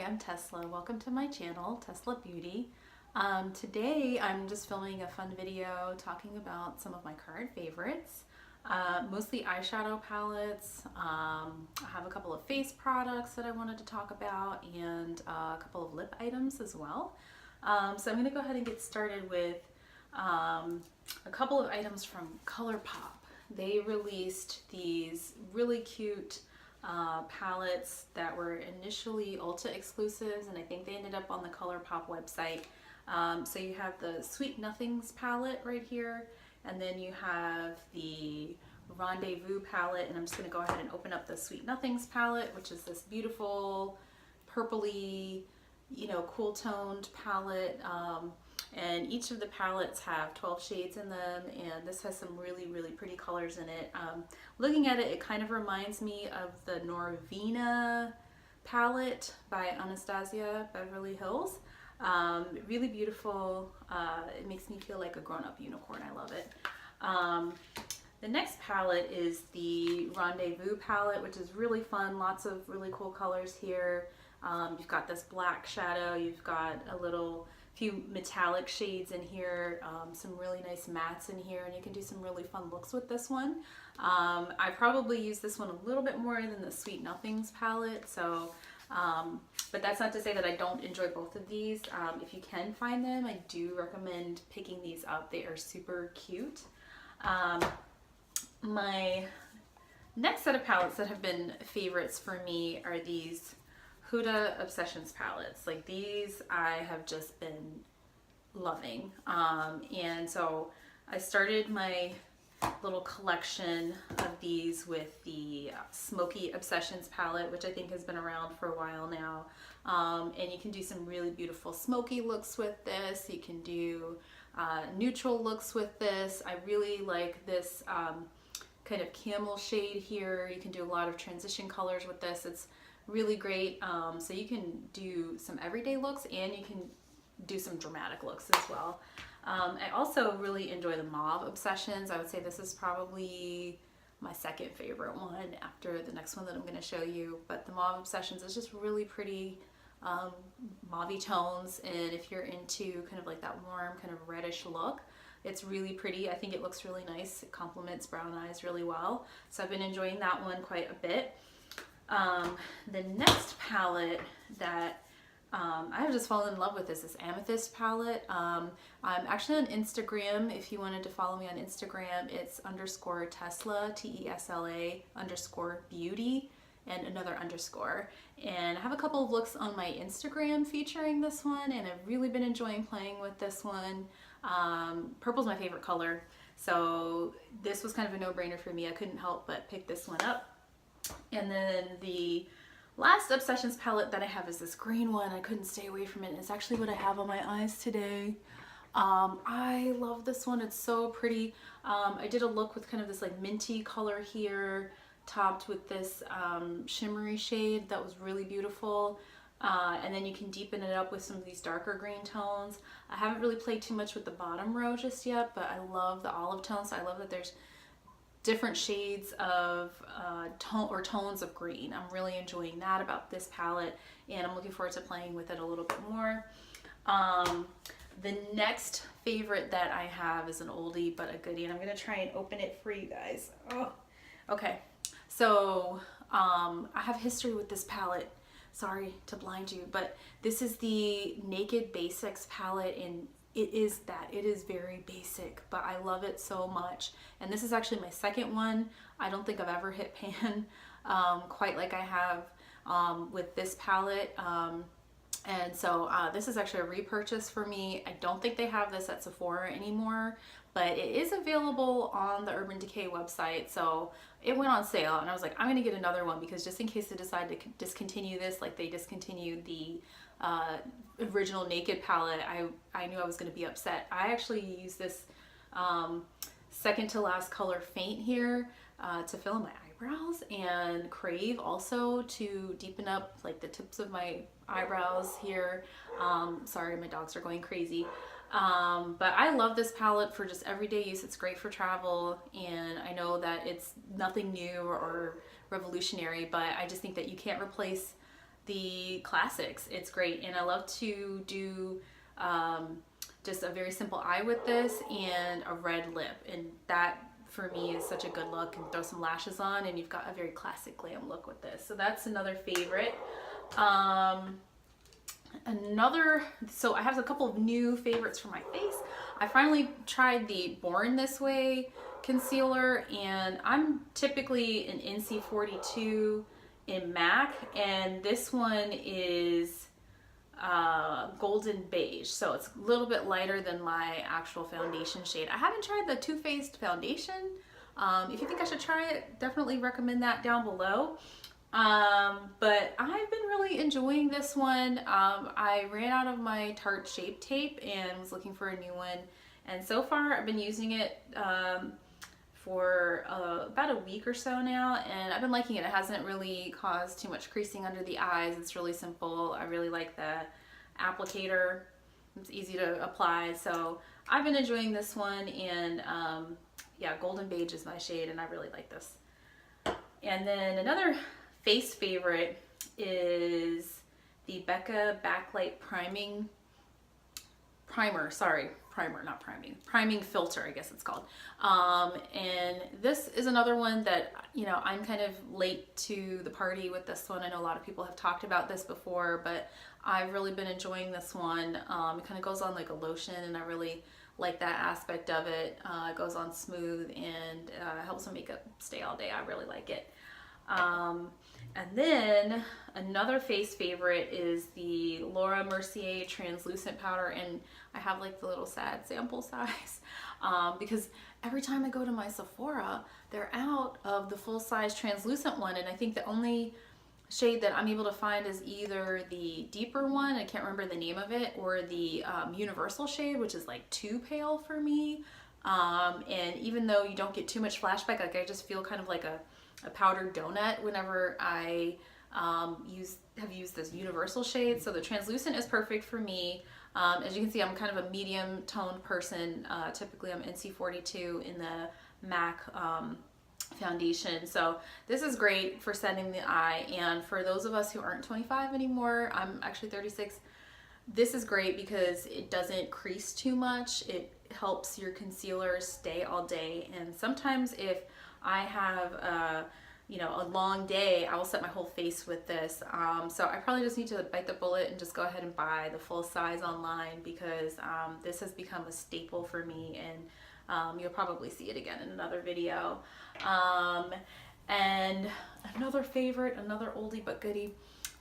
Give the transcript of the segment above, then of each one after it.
I'm Tesla. Welcome to my channel, Tesla Beauty. Today I'm just filming a fun video talking about some of my current favorites. Mostly eyeshadow palettes. I have a couple of face products that I wanted to talk about and a couple of lip items as well. So I'm going to go ahead and get started with a couple of items from Colourpop. They released these really cute palettes that were initially Ulta exclusives, and I think they ended up on the Colourpop website. So you have the Sweet Nothings palette right here, and then you have the Rendezvous palette, and I'm just going to go ahead and open up the Sweet Nothings palette, which is this beautiful purpley, cool toned palette. And each of the palettes have 12 shades in them, and this has some really pretty colors in it. Looking at it, it kind of reminds me of the Norvina palette by Anastasia Beverly Hills. Really beautiful. It makes me feel like a grown-up unicorn. I love it. The next palette is the Rendezvous palette, which is really fun. Lots of really cool colors here. You've got this black shadow, you've got a few metallic shades in here, some really nice mattes in here, and you can do some really fun looks with this one. I probably use this one a little bit more than the Sweet Nothings palette, so but that's not to say that I don't enjoy both of these. If you can find them, I do recommend picking these up. They are super cute. My next set of palettes that have been favorites for me are these Huda Obsessions palettes. Like, these I have just been loving. And so I started my little collection of these with the Smokey Obsessions palette, which I think has been around for a while now. And you can do some really beautiful smoky looks with this. You can do neutral looks with this. I really like this kind of camel shade here. You can do a lot of transition colors with this. It's really great. So you can do some everyday looks and you can do some dramatic looks as well. I also really enjoy the Mauve Obsessions. I would say this is probably my second favorite one after the next one that I'm going to show you. But the Mauve Obsessions is just really pretty mauve tones, and if you're into kind of like that warm kind of reddish look, it's really pretty. I think it looks really nice. It complements brown eyes really well. So I've been enjoying that one quite a bit. The next palette that I have just fallen in love with is this Amethyst palette. I'm actually on Instagram. If you wanted to follow me on Instagram, it's _Tesla, TESLA _beauty and another underscore. And I have a couple of looks on my Instagram featuring this one, and I've really been enjoying playing with this one. Purple's my favorite color, so this was kind of a no-brainer for me. I couldn't help but pick this one up. And then the last Obsessions palette that I have is this green one. I couldn't stay away from it. It's actually what I have on my eyes today. I love this one. It's so pretty. I did a look with kind of this like minty color here, topped with this shimmery shade that was really beautiful. And then you can deepen it up with some of these darker green tones. I haven't really played too much with the bottom row just yet, but I love the olive tones. So I love that there's different shades of tones of green. I'm really enjoying that about this palette, and I'm looking forward to playing with it a little bit more. The next favorite that I have is an oldie but a goodie, and I'm going to try and open it for you guys. Oh, okay. So I have history with this palette. Sorry to blind you, but this is the Naked Basics palette, and it is very basic, but I love it so much. And this is actually my second one. I don't think I've ever hit pan quite like I have with this palette. And so this is actually a repurchase for me. I don't think they have this at Sephora anymore, but it is available on the Urban Decay website. So it went on sale, and I was like, I'm gonna get another one, because just in case they decide to discontinue this, like they discontinued the original Naked palette, I knew I was going to be upset. I actually use this second to last color Faint here to fill in my eyebrows, and Crave also to deepen up like the tips of my eyebrows here. Sorry, my dogs are going crazy. But I love this palette for just everyday use. It's great for travel, and I know that it's nothing new or revolutionary, but I just think that you can't replace the classics. It's great, and I love to do just a very simple eye with this and a red lip, and that for me is such a good look. And throw some lashes on and you've got a very classic glam look with this. So that's another favorite. So I have a couple of new favorites for my face. I finally tried the Born This Way concealer, and I'm typically an NC42 in MAC, and this one is golden beige, so it's a little bit lighter than my actual foundation shade. I haven't tried the Too Faced foundation. If you think I should try it, definitely recommend that down below. But I've been really enjoying this one. I ran out of my Tarte Shape Tape and was looking for a new one, and so far I've been using it for about a week or so now, and I've been liking it. It hasn't really caused too much creasing under the eyes. It's really simple. I really like the applicator. It's easy to apply, so I've been enjoying this one, and yeah, golden beige is my shade, and I really like this. And then another face favorite is the Becca Backlight priming filter, I guess it's called. And this is another one that, you know, I'm kind of late to the party with this one. I know a lot of people have talked about this before, but I've really been enjoying this one. It kind of goes on like a lotion, and I really like that aspect of it. It goes on smooth, and helps my makeup stay all day. I really like it. And then another face favorite is the Laura Mercier translucent powder, and I have like the little sad sample size because every time I go to my Sephora, they're out of the full size translucent one, and I think the only shade that I'm able to find is either the deeper one, I can't remember the name of it, or the universal shade, which is like too pale for me. And even though you don't get too much flashback, like I just feel kind of like a powdered donut whenever I have used this universal shade. So the translucent is perfect for me. As you can see, I'm kind of a medium toned person. Typically I'm NC42 in the MAC foundation. So this is great for setting the eye. And for those of us who aren't 25 anymore, I'm actually 36. This is great because it doesn't crease too much. It helps your concealer stay all day. And sometimes if I have a long day, I will set my whole face with this. So I probably just need to bite the bullet and just go ahead and buy the full size online, because this has become a staple for me, and you'll probably see it again in another video. And another favorite, another oldie but goodie,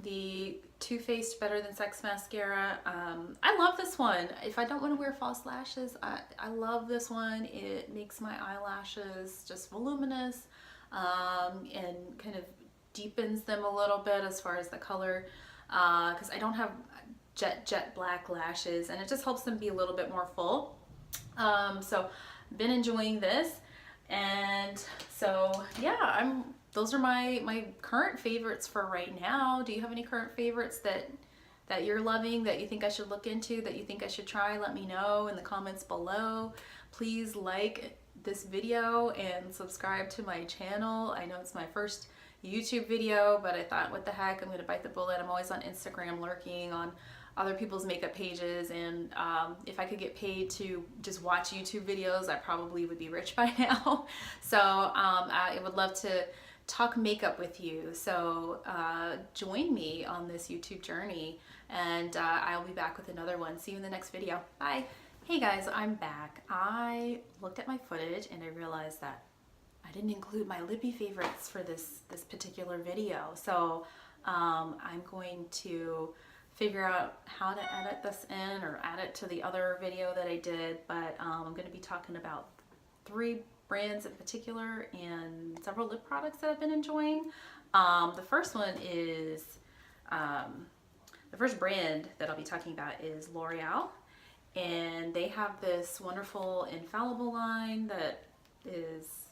the Too Faced Better Than Sex mascara. I love this one. If I don't want to wear false lashes, I love this one. It makes my eyelashes just voluminous, and kind of deepens them a little bit as far as the color, because I don't have jet black lashes, and it just helps them be a little bit more full. So been enjoying this, and so yeah, those are my current favorites for right now. Do you have any current favorites that you're loving, that you think I should look into, that you think I should try? Let me know in the comments below. Please like this video and subscribe to my channel. I know it's my first YouTube video, but I thought, what the heck, I'm gonna bite the bullet. I'm always on Instagram lurking on other people's makeup pages, and if I could get paid to just watch YouTube videos, I probably would be rich by now. So I would love to talk makeup with you. So join me on this YouTube journey, and I'll be back with another one. See you in the next video. Bye. Hey guys, I'm back. I looked at my footage and I realized that I didn't include my lippy favorites for this particular video. So I'm going to figure out how to edit this in or add it to the other video that I did, but I'm going to be talking about 3 brands in particular and several lip products that I've been enjoying. The first one is, the first brand that I'll be talking about is L'Oreal, and they have this wonderful Infallible line that is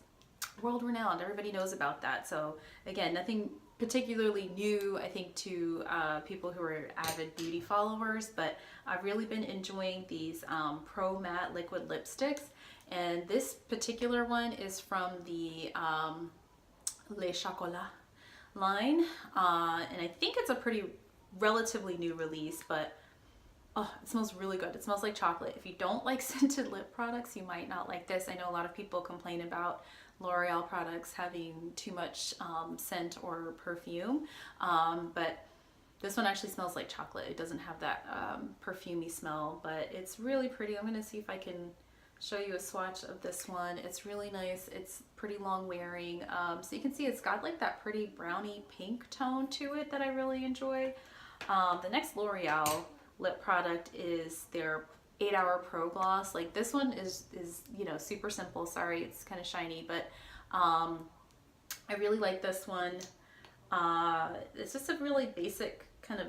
world renowned. Everybody knows about that. So again, nothing particularly new, I think, to people who are avid beauty followers, but I've really been enjoying these Pro Matte liquid lipsticks, and this particular one is from the Les Chocolat line, and I think it's a pretty relatively new release, but oh, it smells really good. It smells like chocolate. If you don't like scented lip products, you might not like this. I know a lot of people complain about L'Oreal products having too much scent or perfume, but this one actually smells like chocolate. It doesn't have that perfumey smell, but it's really pretty. I'm gonna see if I can show you a swatch of this one. It's really nice. It's pretty long wearing. So you can see it's got like that pretty brownie pink tone to it that I really enjoy. The next L'Oreal lip product is their 8-Hour Pro Gloss. Like this one is you know, super simple. Sorry, it's kind of shiny, but I really like this one. It's just a really basic kind of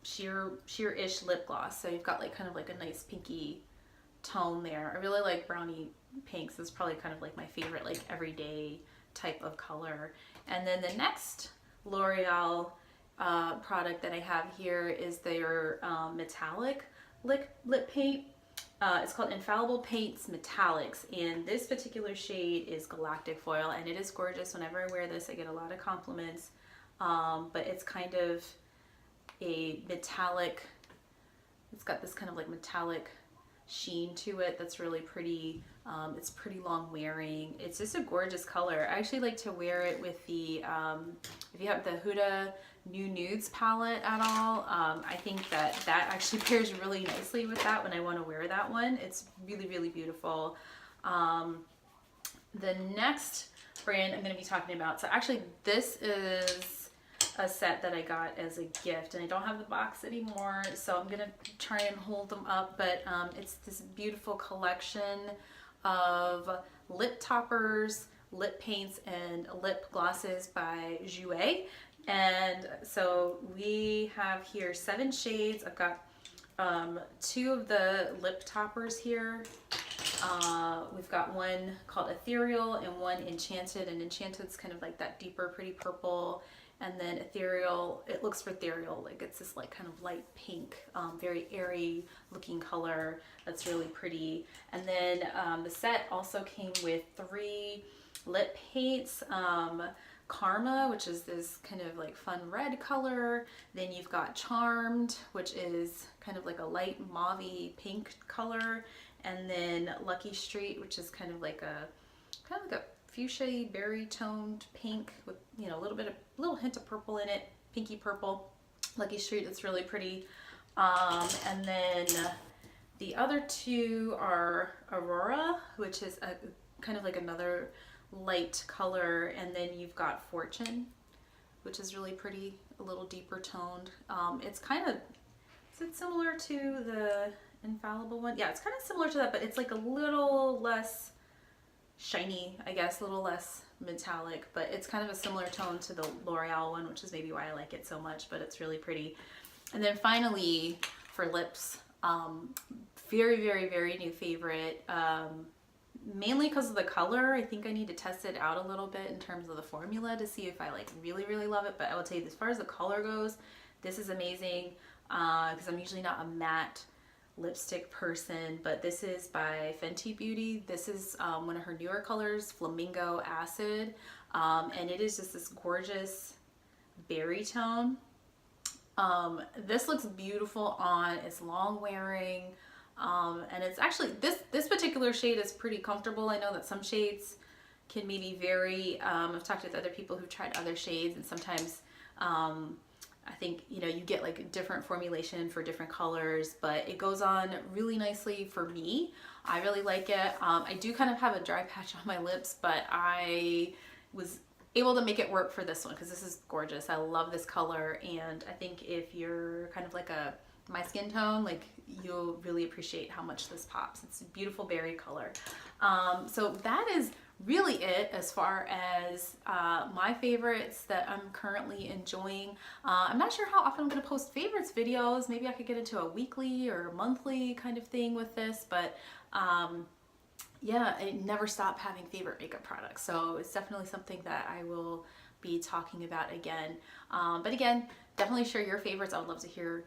sheer-ish lip gloss. So you've got like kind of like a nice pinky tone there. I really like brownie pinks. It's probably kind of like my favorite like everyday type of color. And then the next L'Oreal product that I have here is their metallic lip paint. It's called Infallible Paints Metallics, and this particular shade is Galactic Foil, and it is gorgeous. Whenever I wear this, I get a lot of compliments. But it's kind of a metallic, it's got this kind of like metallic sheen to it that's really pretty. It's pretty long wearing. It's just a gorgeous color. I actually like to wear it with the if you have the Huda New Nudes palette at all, I think that actually pairs really nicely with that when I want to wear that one. It's really, really beautiful. The next brand I'm going to be talking about, so actually this is a set that I got as a gift, and I don't have the box anymore, so I'm gonna try and hold them up, but it's this beautiful collection of lip toppers, lip paints, and lip glosses by Jouer. And so we have here 7 shades. I've got 2 of the lip toppers here. We've got one called Ethereal and one Enchanted, and Enchanted's kind of like that deeper pretty purple, and then Ethereal, it looks ethereal, like it's this like kind of light pink, very airy looking color that's really pretty. And then the set also came with 3 lip paints. Karma, which is this kind of like fun red color. Then you've got Charmed, which is kind of like a light mauve pink color. And then Lucky Street, which is kind of like a fuchsia berry toned pink with, you know, a little hint of purple in it, pinky purple. Lucky Street, it's really pretty. And then the other 2 are Aurora, which is a kind of like another light color, and then you've got Fortune, which is really pretty, a little deeper toned. It's kind of, is it similar to the Infallible one? Yeah, it's kind of similar to that, but it's like a little less shiny, I guess, a little less metallic, but it's kind of a similar tone to the L'Oreal one, which is maybe why I like it so much, but it's really pretty. And then finally, for lips, very, very, very new favorite, mainly because of the color. I think I need to test it out a little bit in terms of the formula to see if I like really, really love it, but I will tell you, as far as the color goes, this is amazing, because I'm usually not a matte lipstick person, but this is by Fenty Beauty. This is one of her newer colors, Flamingo Acid, and it is just this gorgeous berry tone. This looks beautiful on, it's long wearing, and it's actually, this particular shade is pretty comfortable. I know that some shades can maybe vary. I've talked with other people who've tried other shades, and sometimes I think, you know, you get like a different formulation for different colors, but it goes on really nicely for me. I really like it. I do kind of have a dry patch on my lips, but I was able to make it work for this one because this is gorgeous. I love this color, and I think if you're kind of like my skin tone, like, you'll really appreciate how much this pops. It's a beautiful berry color. So that is really it as far as my favorites that I'm currently enjoying. I'm not sure how often I'm going to post favorites videos. Maybe I could get into a weekly or monthly kind of thing with this, but yeah, I never stop having favorite makeup products, so it's definitely something that I will be talking about again. But again, definitely share your favorites. I would love to hear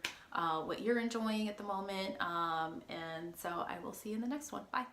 what you're enjoying at the moment, and so I will see you in the next one. Bye.